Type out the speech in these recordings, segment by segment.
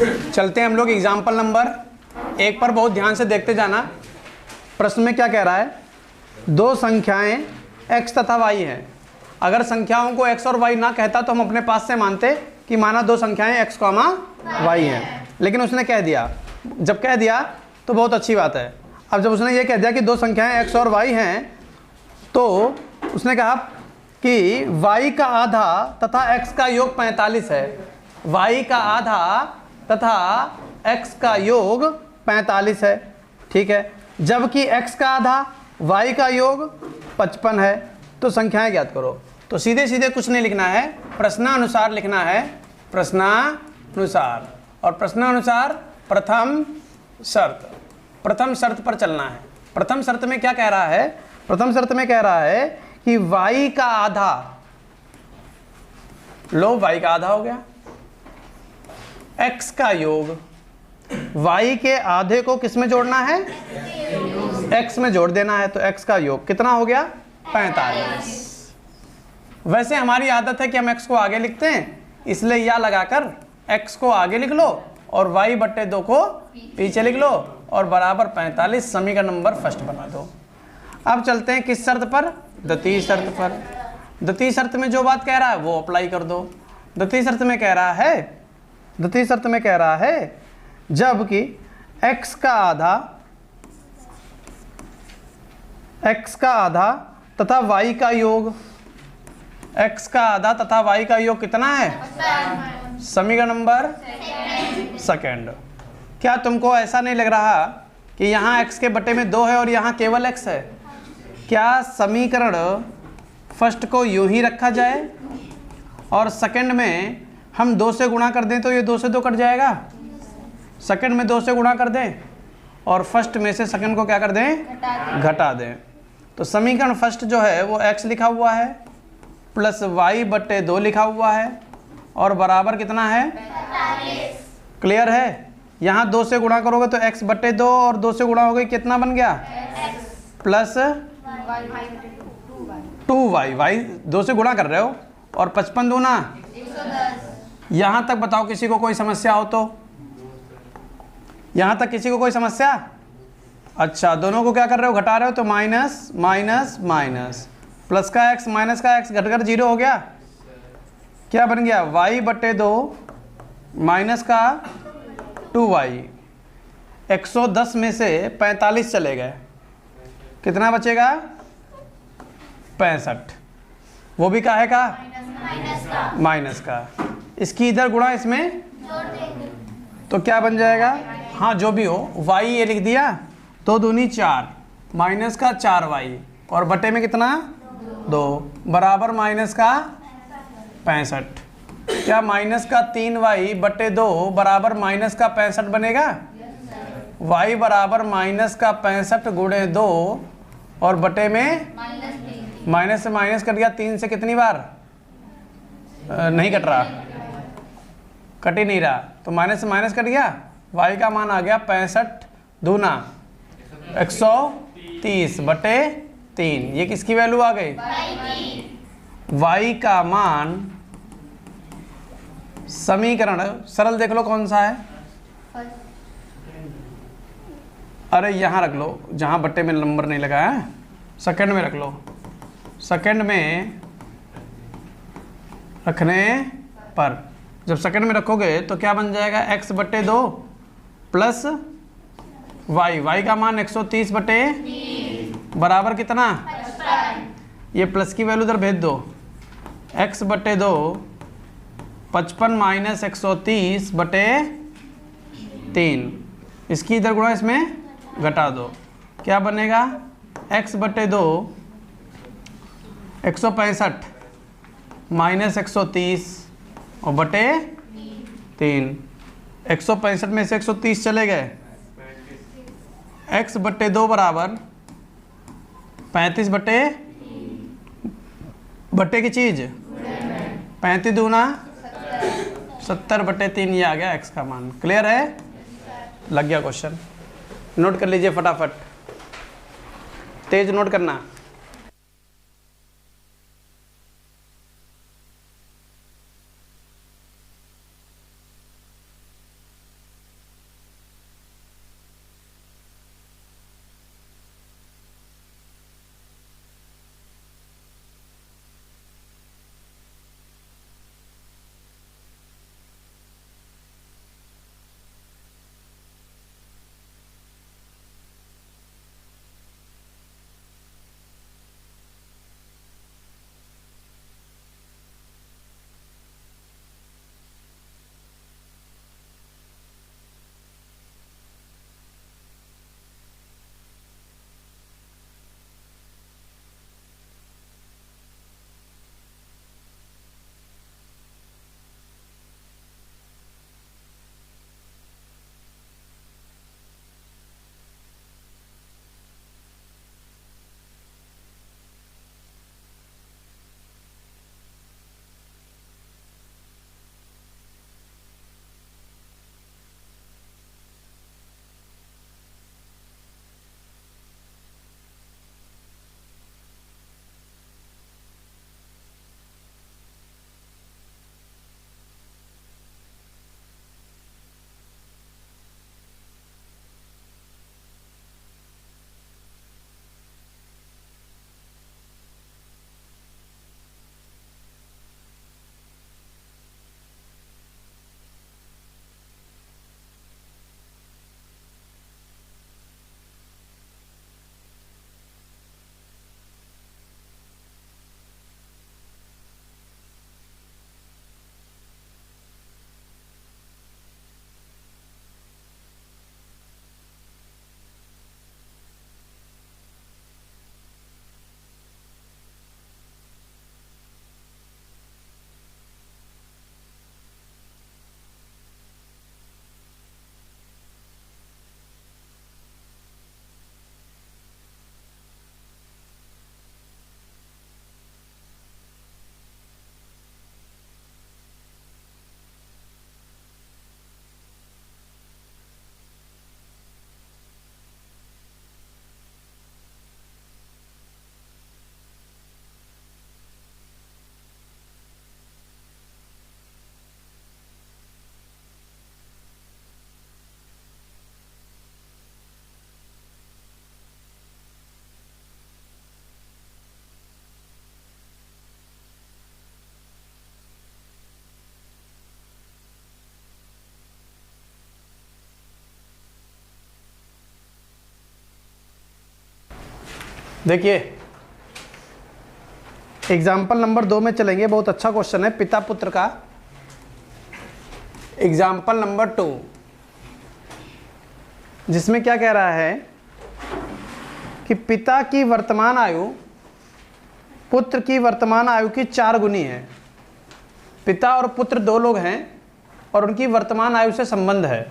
चलते हैं हम लोग एग्जाम्पल नंबर 1 पर, बहुत ध्यान से देखते जाना। प्रश्न में क्या कह रहा है, दो संख्याएं x तथा y हैं। अगर संख्याओं को x और y ना कहता तो हम अपने पास से मानते कि माना दो संख्याएं x, y हैं, लेकिन उसने कह दिया। जब कह दिया तो बहुत अच्छी बात है। अब जब उसने ये कह दिया कि दो संख्याएं x और y हैं, तो उसने कहा कि y का आधा तथा x का योग 45 है। y का आधा तथा x का योग 45 है, ठीक है। जबकि x का आधा y का योग 55 है। तो संख्याएं ज्ञात करो। तो सीधे सीधे कुछ नहीं लिखना है, प्रश्नानुसार लिखना है, प्रश्नानुसार। और प्रश्नानुसार प्रथम शर्त पर चलना है। प्रथम शर्त में क्या कह रहा है, प्रथम शर्त में कह रहा है कि y का आधा, लो y का आधा हो गया, x का योग, y के आधे को किस में जोड़ना है, x में जोड़ देना है। तो x का योग कितना हो गया, 45। वैसे हमारी आदत है कि हम x को आगे लिखते हैं, इसलिए या लगाकर x को आगे लिख लो और y बट्टे 2 को पीछे लिख लो और बराबर 45, समीकरण नंबर फर्स्ट बना दो। अब चलते हैं किस शर्त पर, द्वितीय शर्त पर। द्वितीय शर्त में जो बात कह रहा है वो अप्लाई कर दो। द्वितीय शर्त में कह रहा है जबकि x का आधा तथा y का योग, x का आधा तथा y का योग कितना है, समीकरण नंबर सेकंड। क्या तुमको ऐसा नहीं लग रहा कि यहाँ x के बटे में 2 है और यहाँ केवल x है? क्या समीकरण फर्स्ट को यूं ही रखा जाए और सेकंड में हम 2 से गुणा कर दें तो ये 2 से 2 कट जाएगा, सेकंड में 2 से गुणा कर दें और फर्स्ट में से सेकंड को क्या कर दें, घटा दें। तो समीकरण फर्स्ट जो है वो x लिखा हुआ है प्लस y बट्टे 2 लिखा हुआ है और बराबर कितना है, 45। क्लियर है। यहाँ 2 से गुणा करोगे तो x बट्टे 2 और 2 से गुणा हो गई, कितना बन गया, प्लस 2y, y 2 से गुणा कर रहे हो और 55 दूना 110। यहाँ तक बताओ किसी को कोई समस्या हो तो, यहाँ तक किसी को कोई समस्या? अच्छा, दोनों को क्या कर रहे हो, घटा रहे हो, तो माइनस माइनस माइनस, प्लस का x माइनस का x घटकर 0 हो गया। क्या बन गया, y बट्टे 2 माइनस का 2y। 110 में से 45 चले गए, कितना बचेगा, 65। वो भी काहे का, माइनस का। इसकी इधर गुणा इसमें तो क्या बन जाएगा, हाँ जो भी हो, y ये लिख दिया, 2 दूनी 4, माइनस का 4y और बटे में कितना 2 बराबर माइनस का 65। क्या माइनस का 3y बटे 2 बराबर माइनस का 65 बनेगा? y बराबर माइनस का 65 गुणे 2 और बटे में माइनस से माइनस कट गया, 3 से कितनी बार नहीं कट रहा, कट ही नहीं रहा, तो माइनस से माइनस कट गया, y का मान आ गया 65 दूना 130 बटे 3। ये किसकी वैल्यू आ गई, y का मान, समीकरण सरल देख लो कौन सा है, अरे यहाँ रख लो जहाँ बट्टे में नंबर नहीं लगा है, सेकंड में रख लो। सेकंड में रखने पर जब सेकंड में रखोगे तो क्या बन जाएगा, x बट्टे 2 प्लस y का मान 130 बटे बराबर कितना, ये प्लस की वैल्यू इधर भेज दो, x बट्टे 2 55 माइनस 130 बटे 3, इसकी इधर गुणा इसमें घटा दो, क्या बनेगा, x बट्टे 2 165 माइनस 130 और बटे 3, 165 में से 130 चले गए, x बट्टे 2 बराबर 35 बट्टे की चीज 35 दूना 70 बटे 3, ये आ गया x का मान। क्लियर है, लग गया क्वेश्चन। नोट कर लीजिए फटाफट, तेज नोट करना। देखिए एग्जाम्पल नंबर 2 में चलेंगे। बहुत अच्छा क्वेश्चन है पिता पुत्र का। एग्जाम्पल नंबर 2, जिसमें क्या कह रहा है कि पिता की वर्तमान आयु पुत्र की वर्तमान आयु की 4 गुनी है। पिता और पुत्र 2 लोग हैं और उनकी वर्तमान आयु से संबंध है।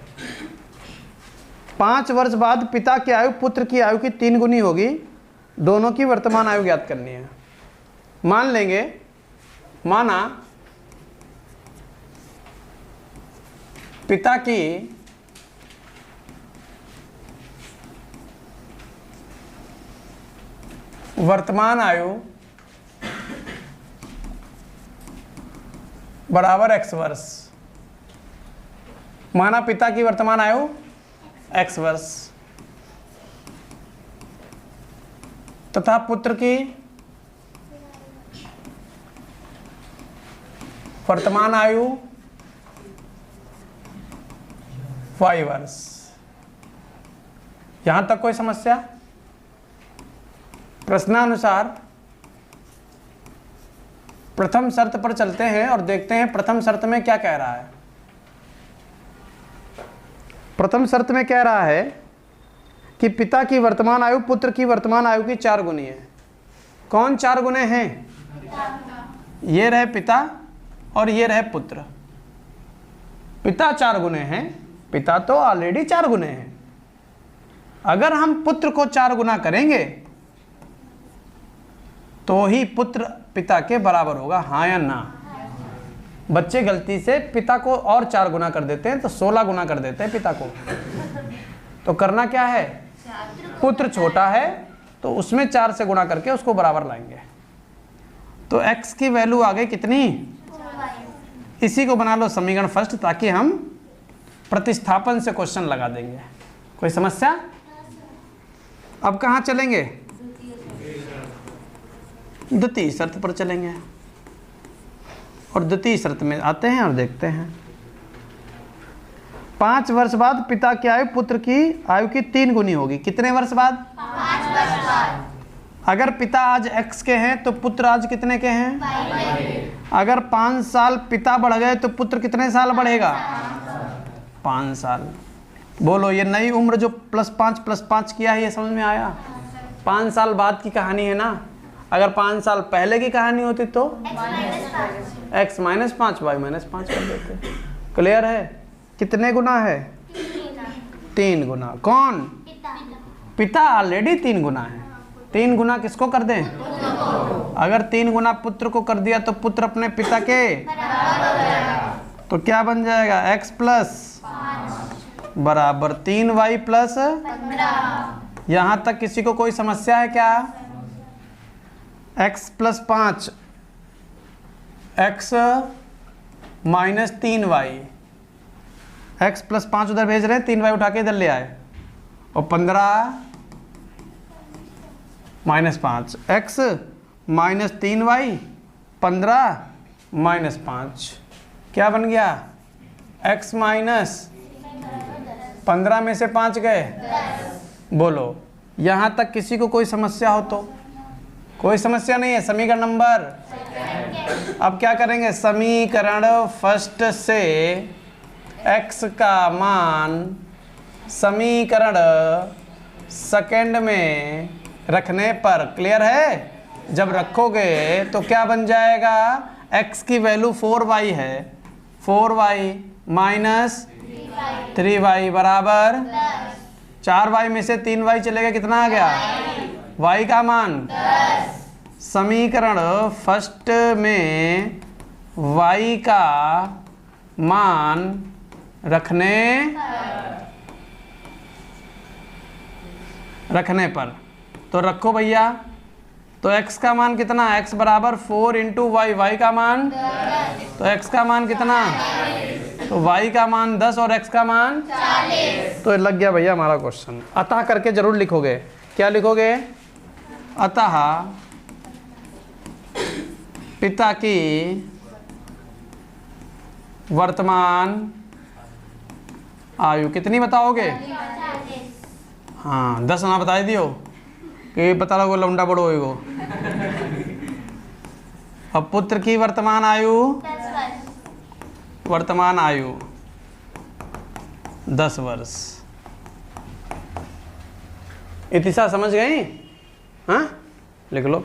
5 वर्ष बाद पिता की आयु पुत्र की आयु की 3 गुनी होगी। दोनों की वर्तमान आयु ज्ञात करनी है। मान लेंगे, माना पिता की वर्तमान आयु बराबर x वर्ष। माना पिता की वर्तमान आयु x वर्ष तथा पुत्र की वर्तमान आयु y वर्ष। यहां तक कोई समस्या? प्रश्नानुसार प्रथम शर्त पर चलते हैं और देखते हैं प्रथम शर्त में क्या कह रहा है। प्रथम शर्त में कह रहा है कि पिता की वर्तमान आयु पुत्र की वर्तमान आयु की 4 गुनी है। कौन 4 गुने हैं? ये रहे पिता और ये रहे पुत्र। पिता 4 गुने हैं, पिता तो ऑलरेडी 4 गुने हैं। अगर हम पुत्र को 4 गुना करेंगे तो ही पुत्र पिता के बराबर होगा, हाँ या ना? बच्चे गलती से पिता को और 4 गुना कर देते हैं तो 16 गुना कर देते हैं पिता को। तो करना क्या है? पुत्र छोटा है तो उसमें 4 से गुना करके उसको बराबर लाएंगे। तो x की वैल्यू आ गई कितनी? इसी को बना लो समीकरण फर्स्ट, ताकि हम प्रतिस्थापन से क्वेश्चन लगा देंगे। कोई समस्या? अब कहाँ चलेंगे? द्वितीय शर्त पर चलेंगे और द्वितीय शर्त में आते हैं और देखते हैं। 5 वर्ष बाद पिता की आयु पुत्र की आयु की 3 गुनी होगी। कितने वर्ष बाद? 5 वर्ष बाद। अगर पिता आज x के हैं तो पुत्र आज कितने के हैं? 5। अगर 5 साल पिता बढ़ गए तो पुत्र कितने साल बढ़ेगा? 5 साल। बोलो, ये नई उम्र जो +5 किया है, ये समझ में आया? 5 साल बाद की कहानी है ना। अगर 5 साल पहले की कहानी होती तो x -5 y -5 कर देते। क्लियर है? कितने गुना है? 3 गुना। कौन? पिता ऑलरेडी 3 गुना है। 3 गुना किसको कर दें? अगर 3 गुना पुत्र को कर दिया तो पुत्र अपने पिता के तो क्या बन जाएगा? x प्लस बराबर 3y प्लस 15। यहां तक किसी को कोई समस्या है क्या? x plus 5 x minus 3y। x plus 5 उधर भेज रहे हैं, 3y उठा के इधर ले आए और 15 minus 5 x minus 3y 15 minus 5 क्या बन गया? x माइनस 15 में से 5 गए। बोलो, यहां तक किसी को कोई समस्या हो तो? कोई समस्या नहीं है। समीकरण नंबर, अब क्या करेंगे? समीकरण फर्स्ट से x का मान समीकरण सेकंड में रखने पर, क्लियर है? जब रखोगे तो क्या बन जाएगा? x की वैल्यू 4y है, 4y माइनस 3y बराबर 4y में से 3y चलेगा, कितना आ गया? y का मान 10। समीकरण फर्स्ट में y का मान रखने पर तो रखो भैया। तो x का मान कितना? x बराबर 4 इंटू वाई। y का मान तो x का मान कितना? तो y का मान 10 और x का मान 40। तो लग गया भैया हमारा क्वेश्चन। अतः करके जरूर लिखोगे। क्या लिखोगे? अतः पिता की वर्तमान आयु कितनी बताओगे? हाँ, 10 ना बता दियो। कि पता लगो लौंडा बड़ो होएगो। अब पुत्र की वर्तमान आयु 10 वर्ष। इतिशा समझ गई? हाँ, लिख लो।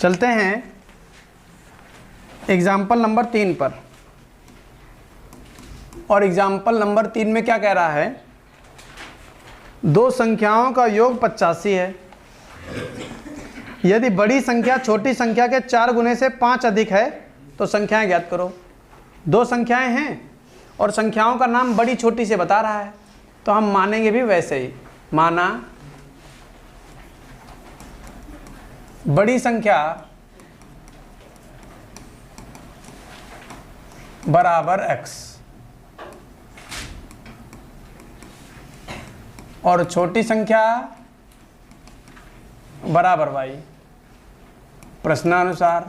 चलते हैं एग्जाम्पल नंबर 3 पर। और एग्जाम्पल नंबर 3 में क्या कह रहा है? दो संख्याओं का योग 85 है। यदि बड़ी संख्या छोटी संख्या के 4 गुने से 5 अधिक है तो संख्याएं ज्ञात करो। दो संख्याएं हैं और संख्याओं का नाम बड़ी छोटी से बता रहा है, तो हम मानेंगे भी वैसे ही। माना बड़ी संख्या बराबर x और छोटी संख्या बराबर y। प्रश्नानुसार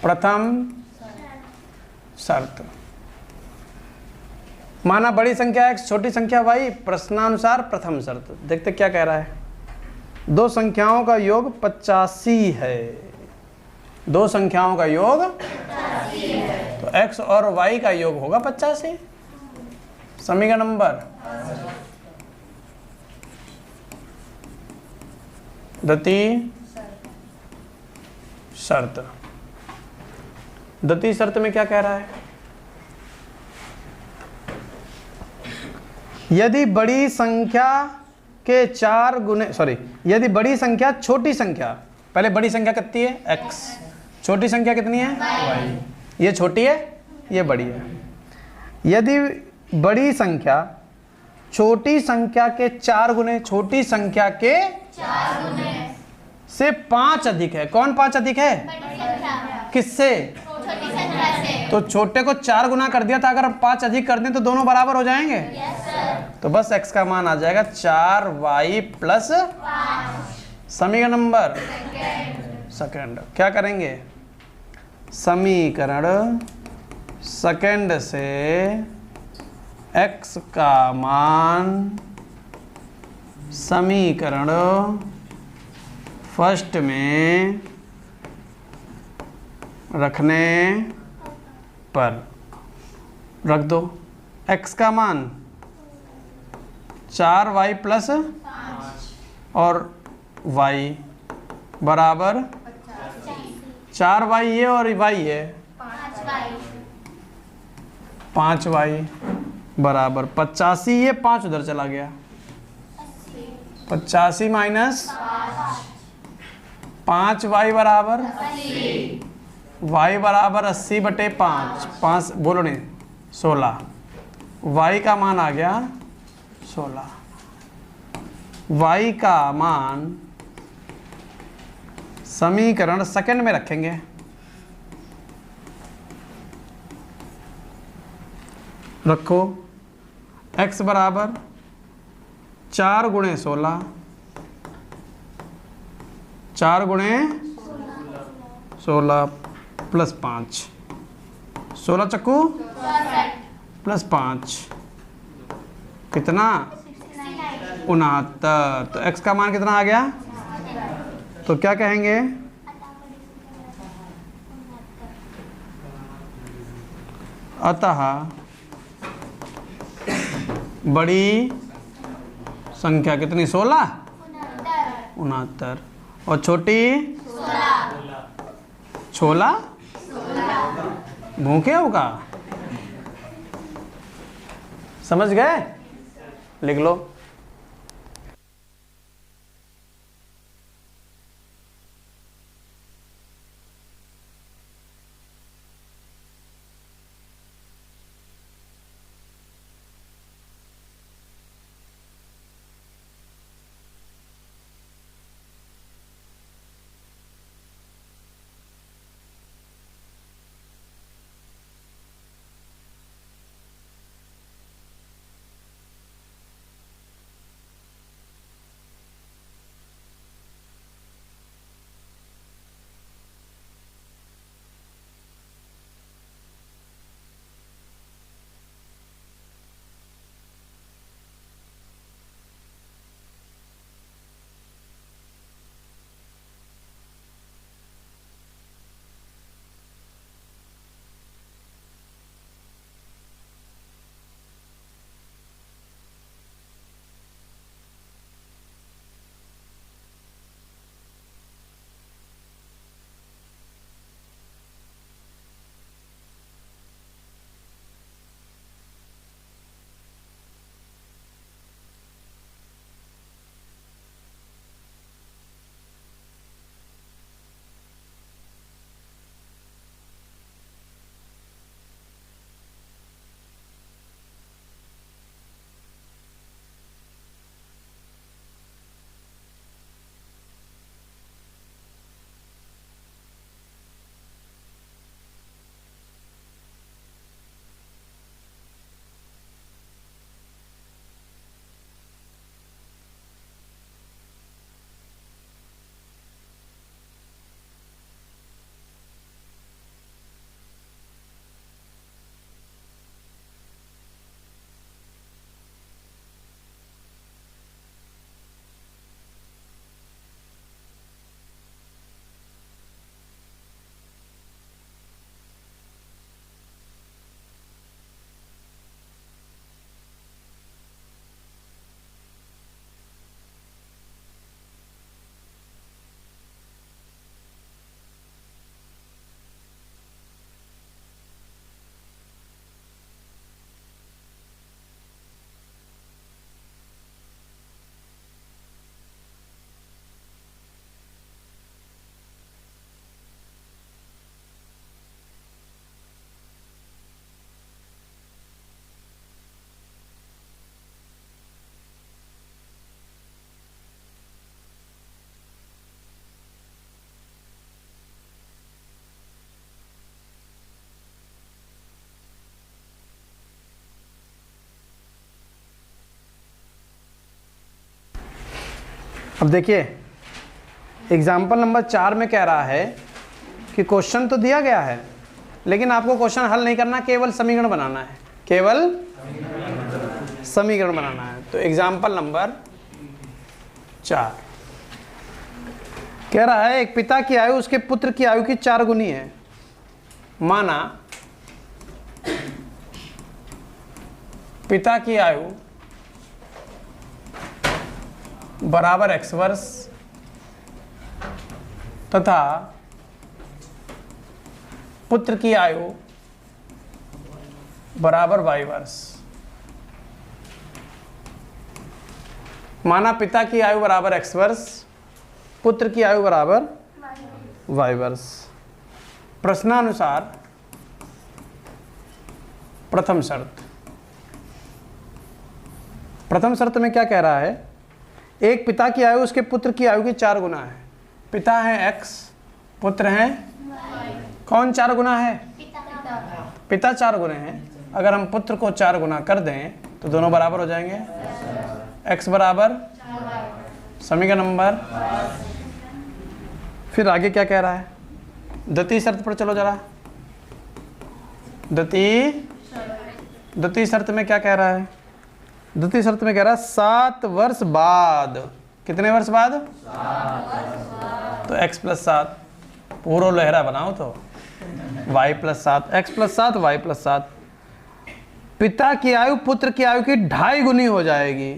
प्रथम शर्त। माना बड़ी संख्या x छोटी संख्या y, प्रश्नानुसार प्रथम शर्त। देखते क्या कह रहा है। दो संख्याओं का योग 85 है। दो संख्याओं का योग 85 है तो x और y का योग होगा 85। समीकरण नंबर द्वितीय शर्त। द्वितीय शर्त में क्या कह रहा है? यदि बड़ी संख्या के 4 गुने यदि बड़ी संख्या छोटी संख्या, पहले बड़ी संख्या कितनी है? x। छोटी संख्या कितनी है? y। ये छोटी है, ये बड़ी है। यदि बड़ी संख्या छोटी संख्या के 4 गुने, छोटी संख्या के 4 गुने से 5 अधिक है। कौन 5 अधिक है? किससे? छोटी संख्या से। तो छोटे को 4 गुना कर दिया था, अगर हम 5 अधिक कर दें तो दोनों बराबर हो जाएंगे। तो बस x का मान आ जाएगा 4y प्लस समीकरण नंबर सेकंड। क्या करेंगे, समीकरण सेकंड से x का मान समीकरण फर्स्ट में रखने पर रख दो। x का मान 4y प्लस और y बराबर 4y ये और y है 5y बराबर 85, ये 5 उधर चला गया, 85 माइनस 5y बराबर y बराबर 80/5, 5 बोलो नहीं 16, y का मान आ गया 16। y का मान समीकरण सेकंड में रखेंगे। रखो, x बराबर 4 गुणे 16, 4 गुणे 16 प्लस 5, 16 चक्कू प्लस 5 कितना 69। तो x का मान कितना आ गया, तो क्या कहेंगे, अतः बड़ी संख्या कितनी 16 69 और छोटी 16 भूखे होगा। समझ गए, लिख लो। अब देखिए एग्जाम्पल नंबर 4 में कह रहा है कि क्वेश्चन तो दिया गया है लेकिन आपको क्वेश्चन हल नहीं करना, केवल समीकरण बनाना है, केवल समीकरण बनाना है। तो एग्जाम्पल नंबर 4 कह रहा है एक पिता की आयु उसके पुत्र की आयु की 4 गुनी है। माना पिता की आयु बराबर x वर्ष तथा पुत्र की आयु बराबर y वर्ष। माना पिता की आयु बराबर x वर्ष, पुत्र की आयु बराबर y वर्ष। प्रश्नानुसार प्रथम शर्त में क्या कह रहा है, एक पिता की आयु उसके पुत्र की आयु की 4 गुना है। पिता है x, पुत्र है कौन 4 गुना है? पिता 4 गुने हैं। अगर हम पुत्र को 4 गुना कर दें तो दोनों बराबर हो जाएंगे। x बराबर समीकरण नंबर। फिर आगे क्या कह रहा है, द्वितीय शर्त पर चलो जरा। द्वितीय शर्त में क्या कह रहा है? द्वितीय शर्त में कह रहा है 7 वर्ष बाद। कितने वर्ष बाद? 7 तो x प्लस 7 पूरा लहरा बनाओ तो y plus 7, x plus 7 y plus 7। पिता की आयु पुत्र की आयु की 2.5 गुनी हो जाएगी।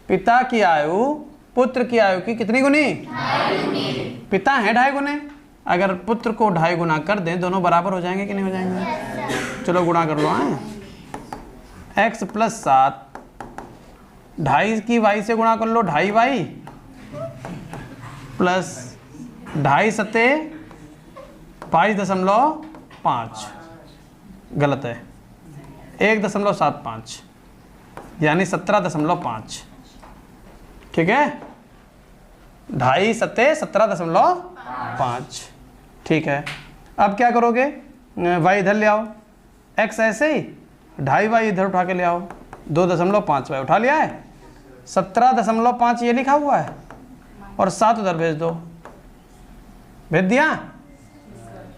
पिता की आयु पुत्र की आयु की कितनी गुनी? 2.5 गुनी। पिता है 2.5 गुने, अगर पुत्र को 2.5 गुना कर दें दोनों बराबर हो जाएंगे कि नहीं हो जाएंगे? चलो गुणा कर लो। x प्लस 7 2.5 की y से गुणा कर लो, 2.5y प्लस 2.5 सते 22.5, गलत है 1.75 यानी 17.5। ठीक है, 2.5 सते 17.5। ठीक है, अब क्या करोगे, y इधर ले आओ, x ऐसे ही 2.5y इधर उठा के ले आओ, 2.5y उठा लिया है, 17.5 ये लिखा हुआ है और 7 उधर भेज दो। भेज दिया?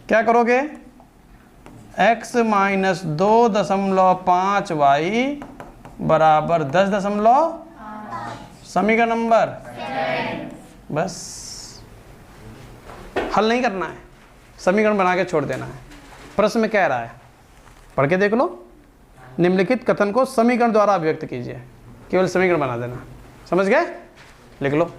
क्या करोगे, x माइनस 2.5y बराबर 10. समीकरण नंबर। बस हल नहीं करना है, समीकरण बना के छोड़ देना है। प्रश्न में कह रहा है, पढ़ के देख लो, निम्नलिखित कथन को समीकरण द्वारा अभिव्यक्त कीजिए। केवल समीकरण बना देना, समझ गए? लिख लो।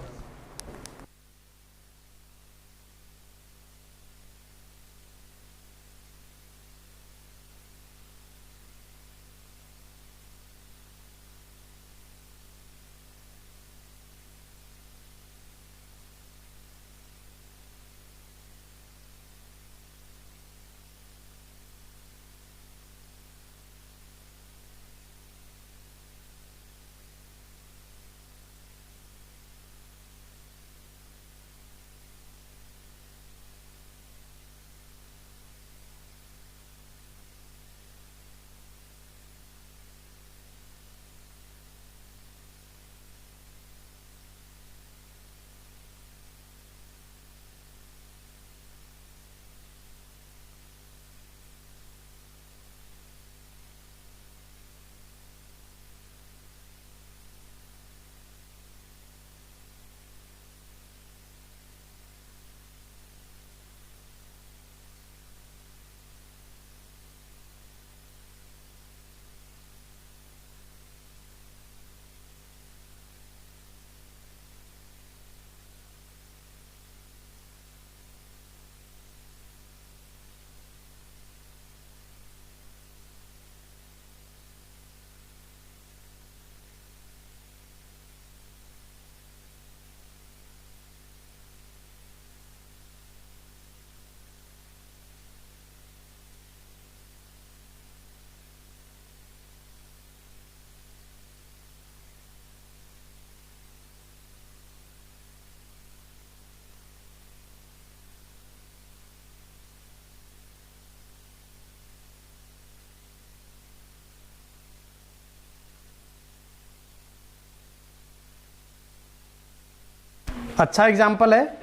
अच्छा एग्जाम्पल है,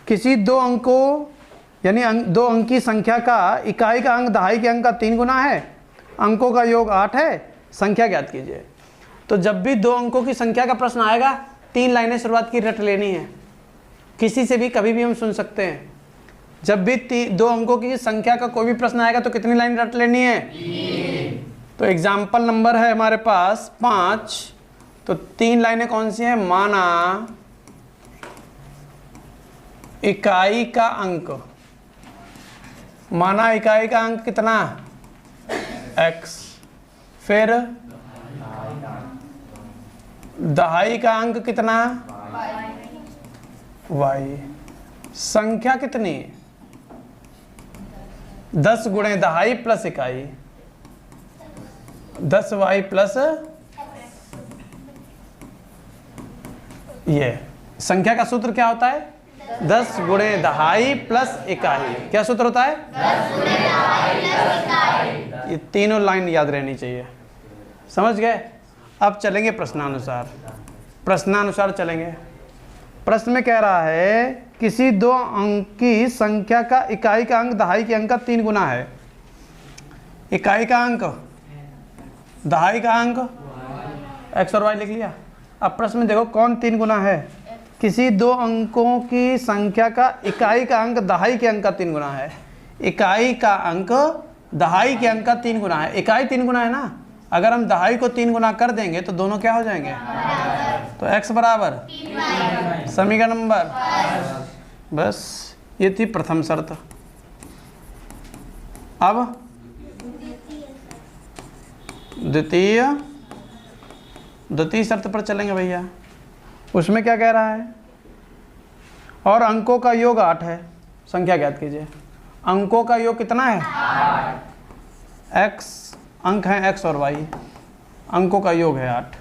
किसी दो अंकों यानी दो अंक की संख्या का इकाई का अंक दहाई के अंक का 3 गुना है, अंकों का योग 8 है, संख्या ज्ञात कीजिए। तो जब भी दो अंकों की संख्या का प्रश्न आएगा 3 लाइनें शुरुआत की रट लेनी है, किसी से भी कभी भी हम सुन सकते हैं। जब भी दो अंकों की संख्या का कोई भी प्रश्न आएगा तो कितनी लाइन रट लेनी है? 3। तो एग्जाम्पल नंबर है हमारे पास 5, तो 3 लाइनें कौन सी हैं? माना इकाई का अंक, माना इकाई का अंक कितना? x, फिर दहाई का अंक कितना? y, संख्या कितनी? 10 गुणे दहाई प्लस इकाई, 10y प्लस ये। संख्या का सूत्र क्या होता है? 10 गुणे दहाई प्लस इकाई। क्या सूत्र होता है? 10 गुणे दहाई प्लस इकाई। ये तीनों लाइन याद रहनी चाहिए, समझ गए? अब चलेंगे प्रश्नानुसार, प्रश्नानुसार चलेंगे। प्रश्न में कह रहा है किसी दो अंक की संख्या का इकाई का अंक दहाई के अंक का 3 गुना है। इकाई का अंक, दहाई का अंक, x और y लिख लिया। अब प्रश्न में देखो कौन 3 गुना है? किसी दो अंकों की संख्या का इकाई का अंक दहाई के अंक का 3 गुना है। इकाई का अंक दहाई के अंक का 3 गुना है। इकाई 3 गुना है ना, अगर हम दहाई को 3 गुना कर देंगे तो दोनों क्या हो जाएंगे? तो x बराबर समीकरण नंबर, बस ये थी प्रथम शर्त। अब द्वितीय शर्त पर चलेंगे भैया। उसमें क्या कह रहा है? और अंकों का योग 8 है, संख्या ज्ञात कीजिए। अंकों का योग कितना है? 8। x अंक है x और y, अंकों का योग है 8,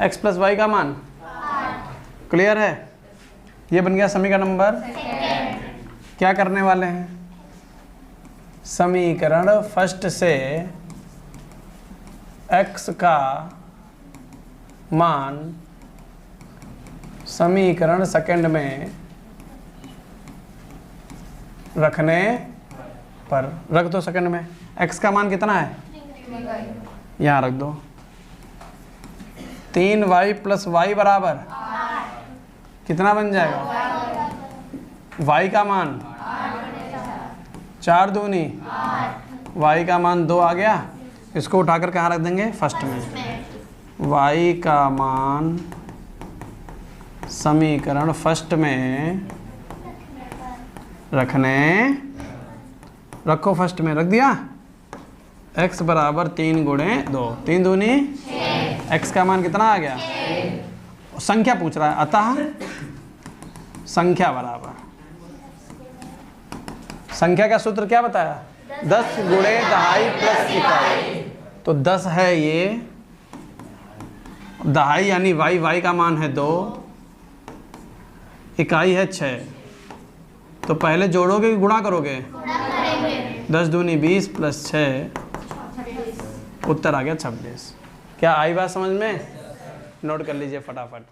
x प्लस y का मान 8। क्लियर है? ये बन गया समीकरण नंबर। क्या करने वाले हैं? समीकरण फर्स्ट से x का मान समीकरण सेकंड में रखने पर, रख दो सेकंड में। x का मान कितना है? यहाँ रख दो। 3y प्लस y बराबर कितना बन जाएगा? y का मान 4 दूनी, y का मान 2 आ गया। इसको उठाकर कहाँ रख देंगे? फर्स्ट में। y का मान समीकरण फर्स्ट में रखो, फर्स्ट में रख दिया। x बराबर 3 गुणे 2, 3 दूनी 6। x का मान कितना आ गया? संख्या पूछ रहा है, अतः संख्या बराबर, संख्या का सूत्र क्या बताया? 10 गुणे दहाई प्लस इकाई। तो 10 है ये, दहाई यानी y का मान है 2, इकाई है 6। तो पहले जोड़ोगे कि गुणा करोगे? 10 दूनी 20 प्लस 6, उत्तर आ गया 26। क्या आई बात समझ में? नोट कर लीजिए फटाफट।